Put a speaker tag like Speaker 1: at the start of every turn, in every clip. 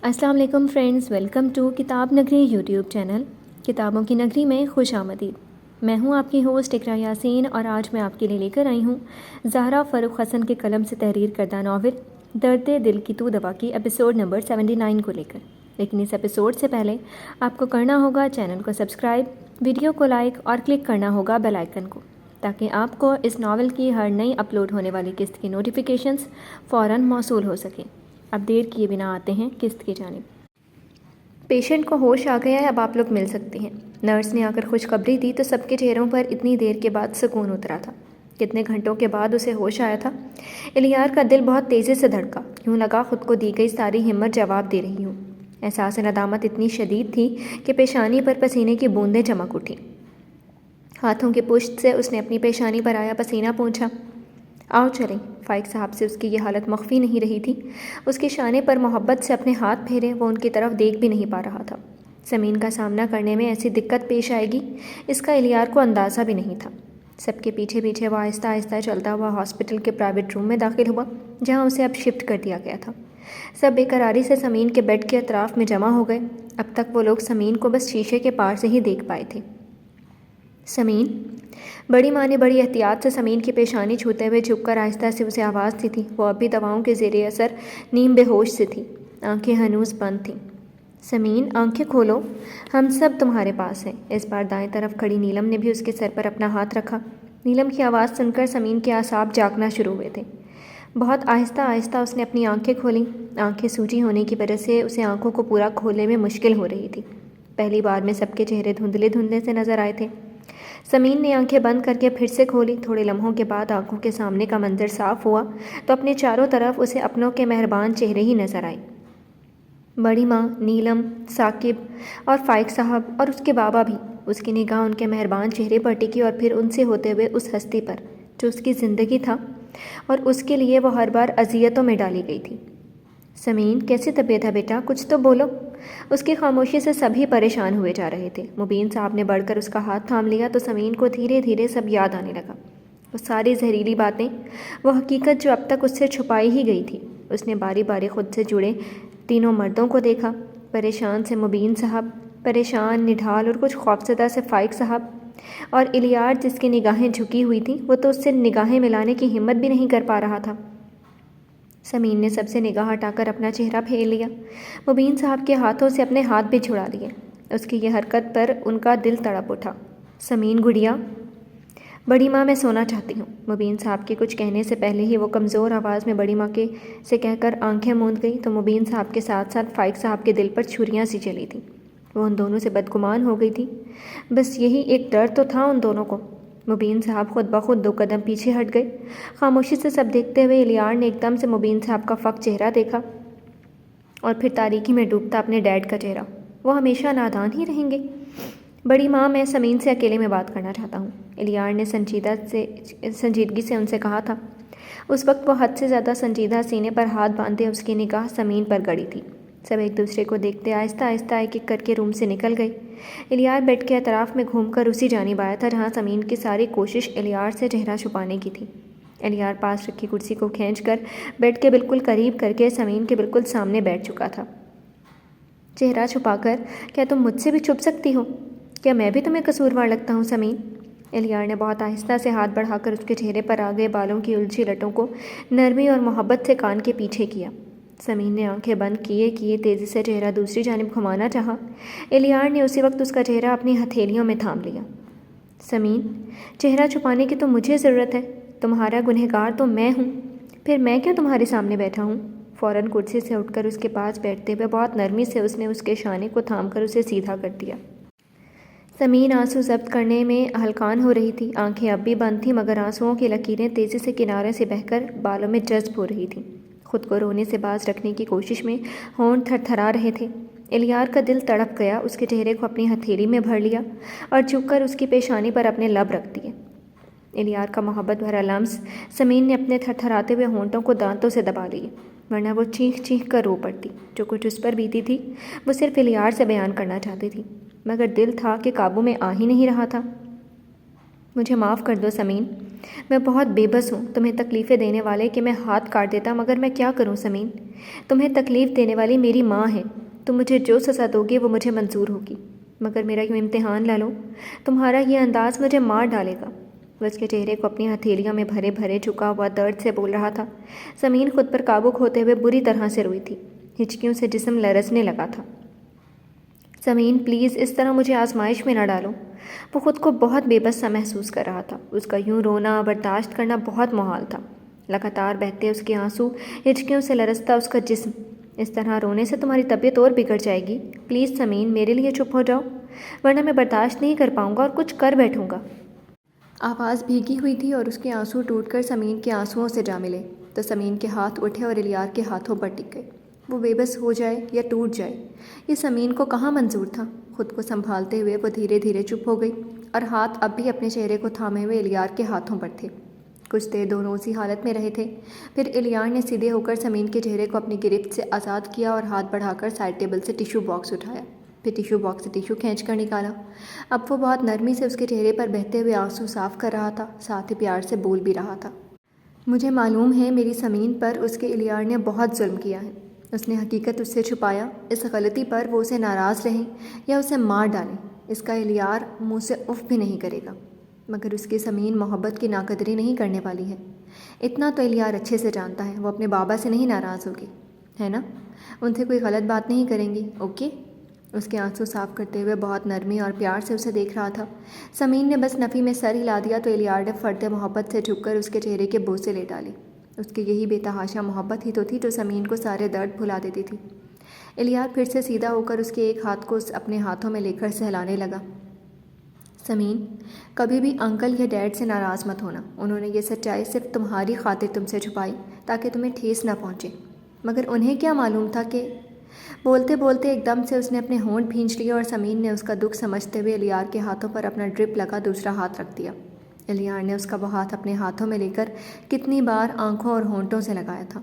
Speaker 1: السلام علیکم friends, welcome to کتاب نگری یوٹیوب چینل کتابوں کی نگری میں خوش آمدید۔ میں ہوں آپ کی ہوسٹ اقرا یاسین اور آج میں آپ کے لیے لے کر آئی ہوں زہرا فاروق حسن کے قلم سے تحریر کردہ ناول درد دل کی تو دوا کی ایپیسوڈ نمبر 79 کو لے کر۔ لیکن اس ایپیسوڈ سے پہلے آپ کو کرنا ہوگا چینل کو سبسکرائب، ویڈیو کو لائک اور کلک کرنا ہوگا بیل آئیکن کو، تاکہ آپ کو اس ناول کی ہر نئی اپلوڈ ہونے والی قسط کی نوٹیفیکیشنز فوراً موصول ہو سکیں۔ اب دیر کیے بنا آتے ہیں قسط کی جانب۔ پیشنٹ کو ہوش آ گیا ہے، اب آپ لوگ مل سکتے ہیں۔ نرس نے آ کر خوشخبری دی تو سب کے چہروں پر اتنی دیر کے بعد سکون اترا تھا۔ کتنے گھنٹوں کے بعد اسے ہوش آیا تھا۔ الیار کا دل بہت تیزی سے دھڑکا، یوں لگا خود کو دی گئی ساری ہمت جواب دے رہی ہوں۔ احساس ندامت اتنی شدید تھی کہ پیشانی پر پسینے کی بوندیں چمک اٹھیں۔ ہاتھوں کی پشت سے اس نے اپنی پیشانی پر آیا پسینہ پونچھا۔ آؤ چلیں۔ فائق صاحب سے اس کی یہ حالت مخفی نہیں رہی تھی۔ اس کے شانے پر محبت سے اپنے ہاتھ پھیرے، وہ ان کی طرف دیکھ بھی نہیں پا رہا تھا۔ سمین کا سامنا کرنے میں ایسی دقت پیش آئے گی، اس کا الیار کو اندازہ بھی نہیں تھا۔ سب کے پیچھے پیچھے وہ آہستہ آہستہ چلتا ہوا ہاسپٹل کے پرائیویٹ روم میں داخل ہوا، جہاں اسے اب شفٹ کر دیا گیا تھا۔ سب بے قراری سے سمین کے بیڈ کے اطراف میں جمع ہو گئے۔ اب تک وہ لوگ سمین کو بس شیشے کے پار سے ہی دیکھ پائے تھے۔ سمین، بڑی ماں نے بڑی احتیاط سے سمین کی پیشانی چھوتے ہوئے جھک کر آہستہ سے اسے آواز دی تھی۔ وہ اب بھی دواؤں کے زیر اثر نیم بے ہوش سے تھی، آنکھیں ہنوز بند تھیں۔ سمین، آنکھیں کھولو، ہم سب تمہارے پاس ہیں۔ اس بار دائیں طرف کھڑی نیلم نے بھی اس کے سر پر اپنا ہاتھ رکھا۔ نیلم کی آواز سن کر سمین کے اعصاب جاگنا شروع ہوئے تھے۔ بہت آہستہ آہستہ اس نے اپنی آنکھیں کھولیں۔ آنکھیں سوجی ہونے کی وجہ سے اسے آنکھوں کو پورا کھولنے میں مشکل ہو رہی تھی۔ پہلی بار میں سب کے چہرے دھندلے دھندلے سے نظر آئے تھے۔ سمین نے آنکھیں بند کر کے پھر سے کھولی۔ تھوڑے لمحوں کے بعد آنکھوں کے سامنے کا منظر صاف ہوا تو اپنے چاروں طرف اسے اپنوں کے مہربان چہرے ہی نظر آئے۔ بڑی ماں، نیلم، ثاقب اور فائق صاحب اور اس کے بابا بھی۔ اس کی نگاہ ان کے مہربان چہرے پر ٹکی اور پھر ان سے ہوتے ہوئے اس ہستی پر جو اس کی زندگی تھا اور اس کے لیے وہ ہر بار اذیتوں میں ڈالی گئی تھی۔ سمین، کیسی طبیعت ہے بیٹا؟ کچھ تو بولو۔ اس کی خاموشی سے سبھی پریشان ہوئے جا رہے تھے۔ مبین صاحب نے بڑھ کر اس کا ہاتھ تھام لیا تو سمین کو دھیرے دھیرے سب یاد آنے لگا۔ وہ ساری زہریلی باتیں، وہ حقیقت جو اب تک اس سے چھپائی ہی گئی تھی۔ اس نے باری باری خود سے جڑے تینوں مردوں کو دیکھا، پریشان سے مبین صاحب، پریشان، نڈھال اور کچھ خوفزدہ سے فائق صاحب، اور الیار جس کی نگاہیں جھکی ہوئی تھیں، وہ تو اس سے نگاہیں ملانے کی ہمت بھی نہیں کر پا رہا تھا۔ سمین نے سب سے نگاہ ہٹا کر اپنا چہرہ پھیر لیا۔ مبین صاحب کے ہاتھوں سے اپنے ہاتھ بھی چھڑا لیے۔ اس کی یہ حرکت پر ان کا دل تڑپ اٹھا۔ سمین گڑیا۔ بڑی ماں، میں سونا چاہتی ہوں۔ مبین صاحب کے کچھ کہنے سے پہلے ہی وہ کمزور آواز میں بڑی ماں کے سے کہہ کر آنکھیں موند گئی تو مبین صاحب کے ساتھ ساتھ فائق صاحب کے دل پر چھریاں سی چلی تھیں۔ وہ ان دونوں سے بدگمان ہو گئی تھی۔ بس یہی ایک ڈر تو تھا ان دونوں کو۔ مبین صاحب خود بخود 2 قدم پیچھے ہٹ گئے۔ خاموشی سے سب دیکھتے ہوئے الیار نے ایک دم سے مبین صاحب کا فق چہرہ دیکھا اور پھر تاریکی میں ڈوبتا اپنے ڈیڈ کا چہرہ۔ وہ ہمیشہ نادان ہی رہیں گے؟ بڑی ماں، میں سمین سے اکیلے میں بات کرنا چاہتا ہوں، الیار نے سنجیدگی سے ان سے کہا تھا۔ اس وقت وہ حد سے زیادہ سنجیدہ، سینے پر ہاتھ باندھے اس کی نگاہ سمین پر گڑی تھی۔ سب ایک دوسرے کو دیکھتے آہستہ آہستہ ایک ایک کر کے روم سے نکل گئے۔ الیار بیڈ کے اطراف میں گھوم کر اسی جانب آیا تھا جہاں سمین کی ساری کوشش الیار سے چہرہ چھپانے کی تھی۔ الیار پاس رکھی کرسی کو کھینچ کر بیڈ کے بالکل قریب کر کے سمین کے بالکل سامنے بیٹھ چکا تھا۔ چہرہ چھپا کر، کیا تم مجھ سے بھی چھپ سکتی ہو؟ کیا میں بھی تمہیں قصوروار لگتا ہوں سمین؟ الیار نے بہت آہستہ سے ہاتھ بڑھا کر اس کے چہرے پر آ گئے بالوں کی الجھی لٹوں کو نرمی اور محبت سے کان کے پیچھے کیا۔ سمین نے آنکھیں بند کیے تیزی سے چہرہ دوسری جانب گھمانا چاہا۔ الیار نے اسی وقت اس کا چہرہ اپنی ہتھیلیوں میں تھام لیا۔ سمین، چہرہ چھپانے کی تو مجھے ضرورت ہے، تمہارا گنہگار تو میں ہوں، پھر میں کیوں تمہارے سامنے بیٹھا ہوں؟ فوراً کرسی سے اٹھ کر اس کے پاس بیٹھتے ہوئے بہت نرمی سے اس نے اس کے شانے کو تھام کر اسے سیدھا کر دیا۔ سمین آنسو ضبط کرنے میں ہلکان ہو رہی تھی۔ آنکھیں اب بھی بند تھیں مگر آنسوؤں کی لکیریں تیزی سے کنارے سے بہہ کر بالوں میں جذب ہو رہی تھیں۔ خود کو رونے سے باز رکھنے کی کوشش میں ہونٹ تھر تھرا رہے تھے۔ الیار کا دل تڑپ گیا، اس کے چہرے کو اپنی ہتھیلی میں بھر لیا اور جھک کر اس کی پیشانی پر اپنے لب رکھ دیے۔ الیار کا محبت بھرا لمس سمین نے اپنے تھر تھراتے ہوئے ہونٹوں کو دانتوں سے دبا لیے، ورنہ وہ چیخ چیخ کر رو پڑتی۔ جو کچھ اس پر بیتی تھی وہ صرف الیار سے بیان کرنا چاہتی تھی، مگر دل تھا کہ قابو میں آ ہی نہیں رہا تھا۔ مجھے معاف کر دو سمین، میں بہت بے بس ہوں، تمہیں تکلیفیں دینے والے کہ میں ہاتھ کاٹ دیتا، مگر میں کیا کروں سمین؟ تمہیں تکلیف دینے والی میری ماں ہے، تم مجھے جو سزا دو گے وہ مجھے منظور ہوگی، مگر میرا یوں امتحان نہ لو، تمہارا یہ انداز مجھے مار ڈالے گا۔ وہ اس کے چہرے کو اپنی ہتھیلیوں میں بھرے بھرے جھکا ہوا درد سے بول رہا تھا۔ سمین خود پر قابو کھوتے ہوئے بری طرح سے روئی تھی، ہچکیوں سے جسم لرزنے لگا تھا۔ سمین پلیز اس طرح مجھے آزمائش میں نہ ڈالو۔ وہ خود کو بہت بے بس سا محسوس کر رہا تھا، اس کا یوں رونا برداشت کرنا بہت محال تھا۔ لگاتار بہتے اس کے آنسو، ہچکیوں سے لرزتا اس کا جسم۔ اس طرح رونے سے تمہاری طبیعت اور بگڑ جائے گی، پلیز سمین میرے لیے چپ ہو جاؤ، ورنہ میں برداشت نہیں کر پاؤں گا اور کچھ کر بیٹھوں گا۔ آواز بھیگی ہوئی تھی اور اس کے آنسو ٹوٹ کر سمین کے آنسوؤں سے جا ملے تو سمین کے ہاتھ اٹھے اور الیار کے ہاتھوں پر ٹک گئے۔ وہ بے بس ہو جائے یا ٹوٹ جائے، یہ سمین کو کہاں منظور تھا۔ خود کو سنبھالتے ہوئے وہ دھیرے دھیرے چپ ہو گئی اور ہاتھ اب بھی اپنے چہرے کو تھامے ہوئے الیار کے ہاتھوں پر تھے۔ کچھ دیر دونوں اسی حالت میں رہے تھے، پھر الیار نے سیدھے ہو کر سمین کے چہرے کو اپنی گرفت سے آزاد کیا اور ہاتھ بڑھا کر سائڈ ٹیبل سے ٹیشو باکس اٹھایا، پھر ٹیشو باکس سے ٹیشو کھینچ کر نکالا۔ اب وہ بہت نرمی سے اس کے چہرے پر بہتے ہوئے آنسو صاف کر رہا تھا، ساتھ ہی پیار سے بول بھی رہا تھا۔ مجھے معلوم ہے میری سمین پر اس کے الیار نے بہت ظلم کیا ہے، اس نے حقیقت اس سے چھپایا، اس غلطی پر وہ اسے ناراض رہیں یا اسے مار ڈالیں، اس کا الیار منہ سے اف بھی نہیں کرے گا، مگر اس کی سمین محبت کی ناقدری نہیں کرنے والی ہے۔ اتنا تو الیار اچھے سے جانتا ہے، وہ اپنے بابا سے نہیں ناراض ہوگی، ہے نا؟ ان سے کوئی غلط بات نہیں کریں گی، اوکے؟ اس کے آنسو صاف کرتے ہوئے بہت نرمی اور پیار سے اسے دیکھ رہا تھا۔ سمین نے بس نفی میں سر ہلا دیا تو الیار نے فرد محبت سے جھک کر اس کے چہرے کے بوسے لے ڈالے۔ اس کی یہی بے تحاشا محبت ہی تو تھی جو سمین کو سارے درد بھلا دیتی تھی۔ الیار پھر سے سیدھا ہو کر اس کے ایک ہاتھ کو اپنے ہاتھوں میں لے کر سہلانے لگا۔ سمین، کبھی بھی انکل یا ڈیڈ سے ناراض مت ہونا، انہوں نے یہ سچائی صرف تمہاری خاطر تم سے چھپائی تاکہ تمہیں ٹھیس نہ پہنچے، مگر انہیں کیا معلوم تھا کہ… بولتے بولتے ایک دم سے اس نے اپنے ہونٹ بھینچ لیے اور سمین نے اس کا دکھ سمجھتے ہوئے الیار کے ہاتھوں پر اپنا ڈرپ لگا دوسرا ہاتھ رکھ دیا۔ الیار نے اس کا وہ ہاتھ اپنے ہاتھوں میں لے کر کتنی بار آنکھوں اور ہونٹوں سے لگایا تھا۔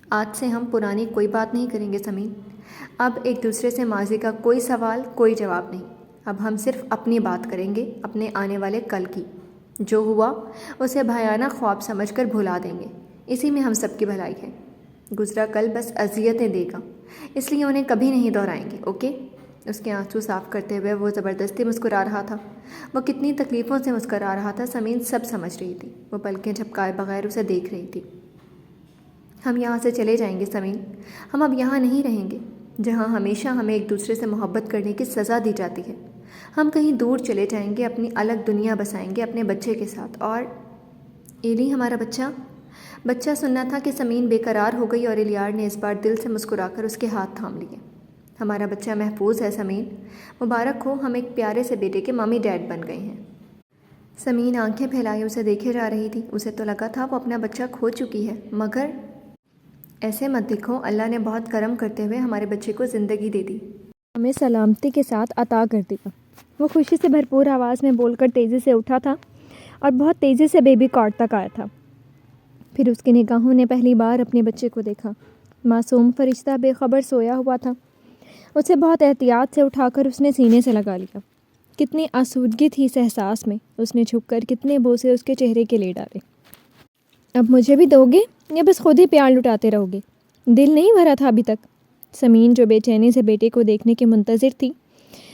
Speaker 1: آج سے ہم پرانی کوئی بات نہیں کریں گے سمین، اب ایک دوسرے سے ماضی کا کوئی سوال کوئی جواب نہیں، اب ہم صرف اپنی بات کریں گے، اپنے آنے والے کل کی۔ جو ہوا اسے بھیانہ خواب سمجھ کر بھلا دیں گے، اسی میں ہم سب کی بھلائی ہے۔ گزرا کل بس اذیتیں دے گا، اس لیے انہیں کبھی نہیں دہرائیں گے، اوکے؟ اس کے آنسو صاف کرتے ہوئے وہ زبردستی مسکرا رہا تھا۔ وہ کتنی تکلیفوں سے مسکرا رہا تھا سمین سب سمجھ رہی تھی، وہ پلکیں جھپکائے بغیر اسے دیکھ رہی تھی۔ ہم یہاں سے چلے جائیں گے سمین، ہم اب یہاں نہیں رہیں گے جہاں ہمیشہ ہمیں ایک دوسرے سے محبت کرنے کی سزا دی جاتی ہے۔ ہم کہیں دور چلے جائیں گے، اپنی الگ دنیا بسائیں گے اپنے بچے کے ساتھ۔ اور ایلی ہمارا بچہ سننا تھا کہ سمین بے قرار ہو گئی اور الیار نے اس بار دل سے مسکرا کر اس کے ہاتھ تھام لیے۔ ہمارا بچہ محفوظ ہے سمین، مبارک ہو، ہم ایک پیارے سے بیٹے کے مامی ڈیڈ بن گئے ہیں۔ سمین آنکھیں پھیلائے اسے دیکھے جا رہی تھی، اسے تو لگا تھا وہ اپنا بچہ کھو چکی ہے، مگر ایسے مت دیکھو، اللہ نے بہت کرم کرتے ہوئے ہمارے بچے کو زندگی دے دی، ہمیں سلامتی کے ساتھ عطا کر دیا۔ وہ خوشی سے بھرپور آواز میں بول کر تیزی سے اٹھا تھا اور بہت تیزی سے بیبی کاٹ تک آیا تھا۔ پھر اس کی نگاہوں نے پہلی بار اپنے بچے کو دیکھا۔ معصوم فرشتہ بے خبر سویا ہوا تھا، اسے بہت احتیاط سے اٹھا کر اس نے سینے سے لگا لیا۔ کتنی آسودگی تھی اس احساس میں، اس نے جھک کر کتنے بوسے اس کے چہرے کے لے ڈالے۔ اب مجھے بھی دو گے یا بس خود ہی پیار لٹاتے رہو گے؟ دل نہیں بھرا تھا ابھی تک؟ سمین جو بے چینی سے بیٹے کو دیکھنے کے منتظر تھی،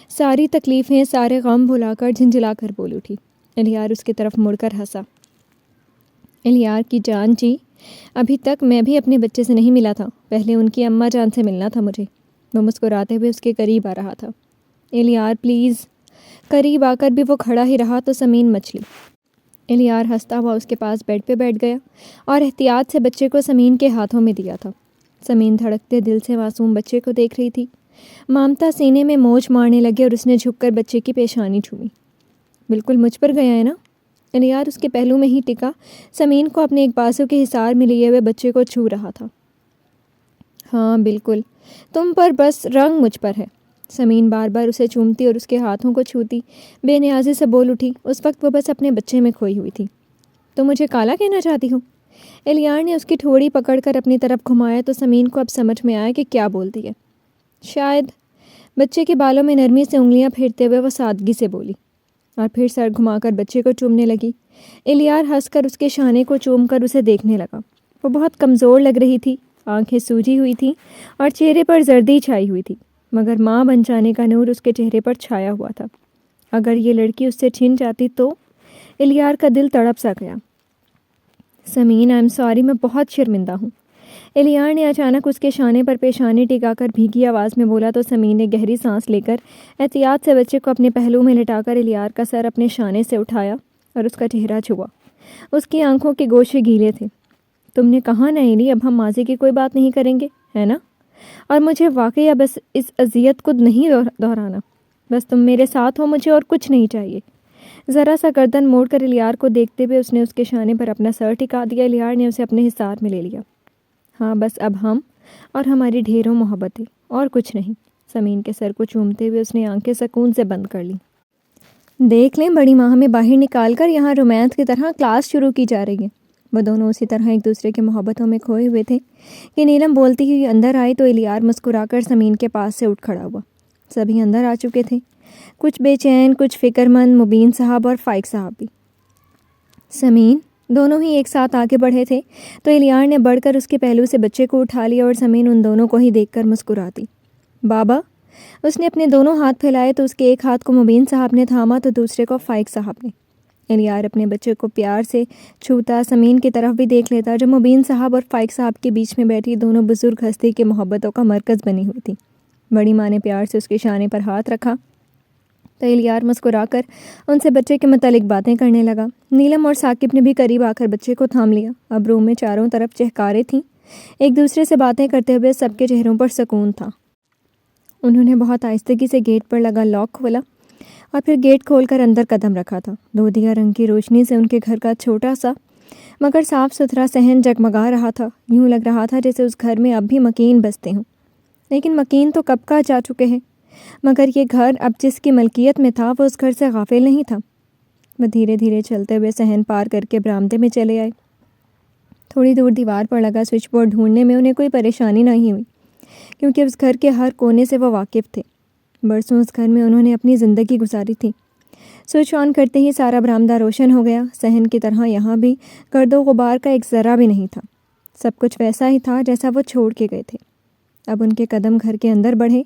Speaker 1: ساری تکلیفیں سارے غم بھلا کر جھنجھلا کر بول اٹھی۔ الیار اس کی طرف مڑ کر ہنسا۔ الیار کی جان جی، ابھی تک میں بھی اپنے بچے سے نہیں ملا تھا، پہلے ان کی اماں جان سے ملنا تھا مجھے۔ وہ مسکراتے ہوئے اس کے قریب آ رہا تھا۔ الیار پلیز۔ قریب آ کر بھی وہ کھڑا ہی رہا تو سمین مچلی۔ الیار ہنستا ہوا اس کے پاس بیڈ پہ بیٹھ گیا اور احتیاط سے بچے کو سمین کے ہاتھوں میں دیا تھا۔ سمین دھڑکتے دل سے معصوم بچے کو دیکھ رہی تھی۔ مامتا سینے میں موج مارنے لگے اور اس نے جھک کر بچے کی پیشانی چھومی۔ بالکل مجھ پر گیا ہے نا؟ الیار اس کے پہلو میں ہی ٹکا سمین کو اپنے ایک بازو کے حصار میں لیے ہوئے بچے کو چھو رہا تھا۔ ہاں بالکل، تم پر بس رنگ مجھ پر ہے۔ سمین بار بار اسے چومتی اور اس کے ہاتھوں کو چھوتی بے نیازی سے بول اٹھی۔ اس وقت وہ بس اپنے بچے میں کھوئی ہوئی تھی۔ تو مجھے کالا کہنا چاہتی ہو؟ الیار نے اس کی ٹھوڑی پکڑ کر اپنی طرف گھمایا تو سمین کو اب سمجھ میں آیا کہ کیا بولتی ہے۔ شاید۔ بچے کے بالوں میں نرمی سے انگلیاں پھیرتے ہوئے وہ سادگی سے بولی اور پھر سر گھما کر بچے کو چومنے لگی۔ الیار ہنس کر اس کے شانے کو چوم کر اسے دیکھنے لگا۔ وہ بہت کمزور لگ رہی تھی آنکھیں سوجی ہوئی تھیں اور چہرے پر زردی چھائی ہوئی تھی، مگر ماں بن جانے کا نور اس کے چہرے پر چھایا ہوا تھا۔ اگر یہ لڑکی اس سے چھن جاتی تو الیار کا دل تڑپ سا گیا۔ سمین، آئی ایم سوری، میں بہت شرمندہ ہوں، الیار نے اچانک اس کے شانے پر پیشانی ٹکا کر بھیگی آواز میں بولا تو سمین نے گہری سانس لے کر احتیاط سے بچے کو اپنے پہلو میں لٹا کر الیار کا سر اپنے شانے سے اٹھایا اور اس کا چہرہ چھوا۔ اس کی آنکھوں کے گوشے گیلے تھے۔ تم نے کہا نا ایلی، اب ہم ماضی کی کوئی بات نہیں کریں گے، ہے نا؟ اور مجھے واقعی اب اس اذیت کو نہیں دہرانا، بس تم میرے ساتھ ہو، مجھے اور کچھ نہیں چاہیے۔ ذرا سا گردن موڑ کر الیار کو دیکھتے ہوئے اس نے اس کے شانے پر اپنا سر ٹکا دیا۔ الیار نے اسے اپنے حصار میں لے لیا۔ ہاں بس اب ہم اور ہماری ڈھیروں محبتیں، اور کچھ نہیں۔ سمین کے سر کو چومتے ہوئے اس نے آنکھیں سکون سے بند کر لیں۔ دیکھ لیں، بڑی ماں ہمیں باہر نکال کر یہاں رومانس کی طرح کلاس شروع کی جا رہی ہے۔ وہ دونوں اسی طرح ایک دوسرے کے محبتوں میں کھوئے ہوئے تھے کہ نیلم بولتی ہوئی اندر آئی تو الیار مسکرا کر سمین کے پاس سے اٹھ کھڑا ہوا۔ سبھی اندر آ چکے تھے، کچھ بے چین، کچھ فکر مند، مبین صاحب اور فائق صاحب بھی۔ سمین دونوں ہی ایک ساتھ آگے بڑھے تھے تو الیار نے بڑھ کر اس کے پہلو سے بچے کو اٹھا لیا اور سمین ان دونوں کو ہی دیکھ کر مسکراتی۔ بابا، اس نے اپنے دونوں ہاتھ پھیلائے تو اس کے ایک ہاتھ کو مبین صاحب نے تھاما تو دوسرے کو فائق صاحب نے۔ الیار اپنے بچے کو پیار سے چھوتا، سمین کی طرف بھی دیکھ لیتا جو مبین صاحب اور فائق صاحب کے بیچ میں بیٹھی دونوں بزرگ ہستی کی محبتوں کا مرکز بنی ہوئی تھی۔ بڑی ماں نے پیار سے اس کے شانے پر ہاتھ رکھا تو الیار مسکرا کر ان سے بچے کے متعلق باتیں کرنے لگا۔ نیلم اور ثاقب نے بھی قریب آ کر بچے کو تھام لیا۔ اب روم میں چاروں طرف چہکاریں تھیں، ایک دوسرے سے باتیں کرتے ہوئے سب کے چہروں پر سکون تھا۔ انہوں نے بہت آہستگی سے گیٹ پر لگا لاک کھولا اور پھر گیٹ کھول کر اندر قدم رکھا تھا۔ دودھیا رنگ کی روشنی سے ان کے گھر کا چھوٹا سا مگر صاف ستھرا صحن جگمگا رہا تھا۔ یوں لگ رہا تھا جیسے اس گھر میں اب بھی مکین بستے ہوں، لیکن مکین تو کب کا جا چکے ہیں، مگر یہ گھر اب جس کی ملکیت میں تھا وہ اس گھر سے غافل نہیں تھا۔ وہ دھیرے دھیرے چلتے ہوئے صحن پار کر کے برآمدے میں چلے آئے۔ تھوڑی دور دیوار پر لگا سوئچ بورڈ ڈھونڈنے میں انہیں کوئی پریشانی نہیں ہوئی، کیونکہ اس گھر کے ہر کونے سے وہ واقف تھے۔ برسوں اس گھر میں انہوں نے اپنی زندگی گزاری تھی۔ سوئچ آن کرتے ہی سارا برآمدہ روشن ہو گیا۔ صحن کی طرح یہاں بھی گرد و غبار کا ایک ذرہ بھی نہیں تھا، سب کچھ ویسا ہی تھا جیسا وہ چھوڑ کے گئے تھے۔ اب ان کے قدم گھر کے اندر بڑھے،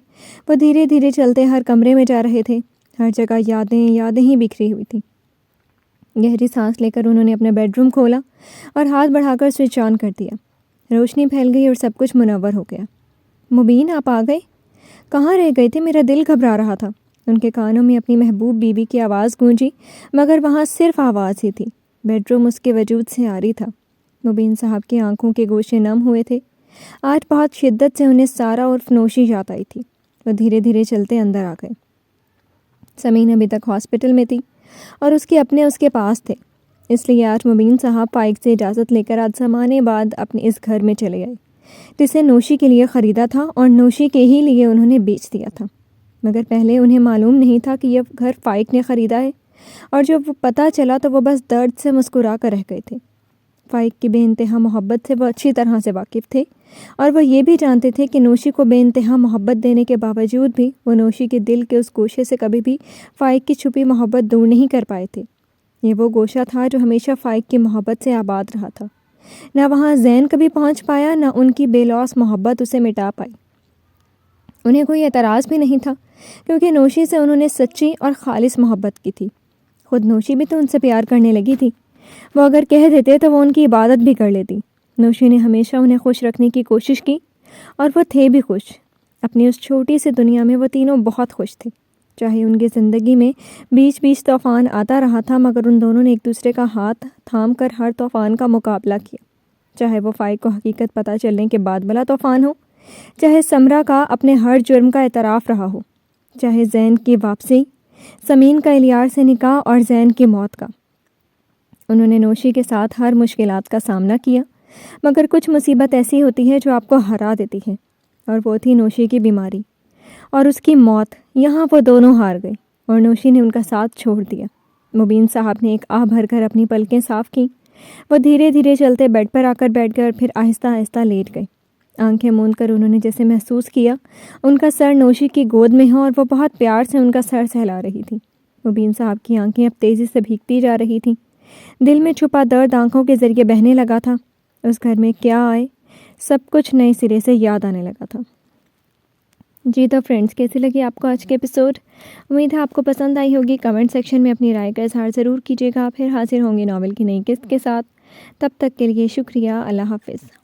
Speaker 1: وہ دھیرے دھیرے چلتے ہر کمرے میں جا رہے تھے۔ ہر جگہ یادیں ہی بکھری ہوئی تھیں۔ گہری سانس لے کر انہوں نے اپنا بیڈ روم کھولا اور ہاتھ بڑھا کر سوئچ آن کر دیا۔ روشنی پھیل گئی اور سب کچھ منور ہو گیا۔ مبین، آپ آ گئے؟ کہاں رہ گئے تھے؟ میرا دل گھبرا رہا تھا۔ ان کے کانوں میں اپنی محبوب بیوی کی آواز گونجی، مگر وہاں صرف آواز ہی تھی، بیڈ روم اس کے وجود سے عاری تھا۔ مبین صاحب کی آنکھوں کے گوشے نم ہوئے تھے۔ آج بہت شدت سے انہیں سارا عرف نوشی یاد آئی تھی۔ وہ دھیرے دھیرے چلتے اندر آ گئے۔ سمین ابھی تک ہاسپٹل میں تھی اور اس کے اپنے اس کے پاس تھے، اس لیے آج مبین صاحب فائق سے اجازت لے کر آج زمانے بعد اپنے اس گھر میں چلے گئے جسے نوشی کے لیے خریدا تھا اور نوشی کے ہی لیے انہوں نے بیچ دیا تھا۔ مگر پہلے انہیں معلوم نہیں تھا کہ یہ گھر فائق نے خریدا ہے، اور جب وہ پتہ چلا تو وہ بس درد سے مسکرا کر رہ گئے تھے۔ فائق کی بے انتہا محبت سے وہ اچھی طرح سے واقف تھے، اور وہ یہ بھی جانتے تھے کہ نوشی کو بے انتہا محبت دینے کے باوجود بھی وہ نوشی کے دل کے اس گوشے سے کبھی بھی فائق کی چھپی محبت دور نہیں کر پائے تھے۔ یہ وہ گوشہ تھا جو ہمیشہ فائق کی محبت سے آباد رہا تھا۔ نہ وہاں زین کبھی پہنچ پایا، نہ ان کی بے لوث محبت اسے مٹا پائی۔ انہیں کوئی اعتراض بھی نہیں تھا، کیونکہ نوشی سے انہوں نے سچی اور خالص محبت کی تھی۔ خود نوشی بھی تو ان سے پیار کرنے لگی تھی۔ وہ اگر کہہ دیتے تو وہ ان کی عبادت بھی کر لیتی۔ نوشی نے ہمیشہ انہیں خوش رکھنے کی کوشش کی، اور وہ تھے بھی خوش۔ اپنی اس چھوٹی سی دنیا میں وہ تینوں بہت خوش تھے۔ چاہے ان کی زندگی میں بیچ بیچ طوفان آتا رہا تھا، مگر ان دونوں نے ایک دوسرے کا ہاتھ تھام کر ہر طوفان کا مقابلہ کیا، چاہے وہ فائق کو حقیقت پتہ چلنے کے بعد والا طوفان ہو، چاہے سمرہ کا اپنے ہر جرم کا اعتراف رہا ہو، چاہے زین کی واپسی، سمین کا الیار سے نکاح اور زین کی موت کا۔ انہوں نے نوشی کے ساتھ ہر مشکلات کا سامنا کیا، مگر کچھ مصیبت ایسی ہوتی ہے جو آپ کو ہرا دیتی ہے، اور وہ تھی نوشی کی بیماری اور اس کی موت۔ یہاں وہ دونوں ہار گئے اور نوشی نے ان کا ساتھ چھوڑ دیا۔ مبین صاحب نے ایک آہ بھر کر اپنی پلکیں صاف کیں۔ وہ دھیرے دھیرے چلتے بیڈ پر آ کر بیٹھ گئے اور پھر آہستہ آہستہ لیٹ گئے۔ آنکھیں موند کر انہوں نے جیسے محسوس کیا ان کا سر نوشی کی گود میں ہو اور وہ بہت پیار سے ان کا سر سہلا رہی تھی۔ مبین صاحب کی آنکھیں اب تیزی سے بھیگتی جا رہی تھیں۔ دل میں چھپا درد آنکھوں کے ذریعے بہنے لگا تھا۔ اس گھر میں کیا آئے، سب کچھ نئے سرے سے یاد آنے لگا تھا۔ جی تو فرینڈس، کیسی لگی آپ کو آج کے ایپیسوڈ؟ امید ہے آپ کو پسند آئی ہوگی۔ کمنٹ سیکشن میں اپنی رائے کا اظہار ضرور کیجیے گا۔ پھر حاضر ہوں گی ناول کی نئی قسط کے ساتھ۔ تب تک کے لیے شکریہ۔ اللہ حافظ۔